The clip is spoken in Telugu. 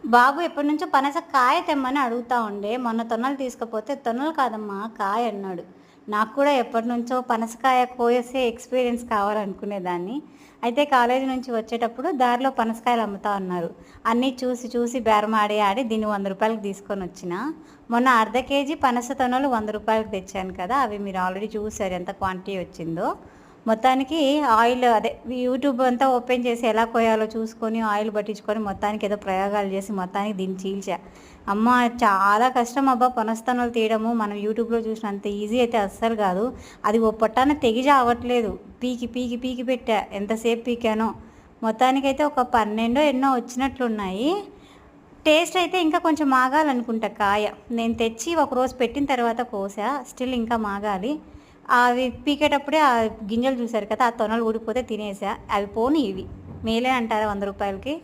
బాబు ఎప్పటినుంచో పనస కాయ తెమ్మని అడుగుతా ఉండే. మొన్న తొనలు తీసుకపోతే, "తొనలు కాదమ్మా కాయ" అన్నాడు. నాకు కూడా ఎప్పటినుంచో పనసకాయ కోసే ఎక్స్‌పీరియన్స్ కావాలనుకునేదాన్ని. అయితే కాలేజీ నుంచి వచ్చేటప్పుడు దారిలో పనసకాయలు అమ్ముతా ఉన్నారు. అన్నీ చూసి చూసి బేరం ఆడి ఆడి దీన్ని రూ. 100కి తీసుకొనొచ్చిన. మొన్న అర్ధ కేజీ పనస తొనలు రూ. 100కి తెచ్చాను కదా! అవి మీరు ఆల్రెడీ చూసారు ఎంత క్వాంటిటీ వచ్చిందో. మొత్తానికి ఆయిల్ అదే యూట్యూబ్ అంతా ఓపెన్ చేసి ఎలా కోయాలో చూసుకొని ఆయిల్ పట్టించుకొని మొత్తానికి ఏదో ప్రయోగాలు చేసి మొత్తానికి దీన్ని చీల్చా. అమ్మ చాలా కష్టం అబ్బా పనస్తనులు తీయడము. మనం యూట్యూబ్లో చూసినంత ఈజీ అయితే అస్సలు కాదు. అది ఓ పొట్టాన తెగి చావట్లేదు. పీకి పీకి పీకి పెట్టా, ఎంతసేపు పీకానో. మొత్తానికైతే ఒక 12 ఎన్నో వచ్చినట్లున్నాయి. టేస్ట్ అయితే ఇంకా కొంచెం మాగాలనుకుంటా కాయ. నేను తెచ్చి ఒకరోజు పెట్టిన తర్వాత కోసా, స్టిల్ ఇంకా మాగాలి. అవి పీకేటప్పుడే ఆ గింజలు చూసారు కదా, ఆ తొనలు ఊడిపోతే తినేసా. అవి పోనీ ఇవి మేలే అంటారా 100 రూపాయలకి.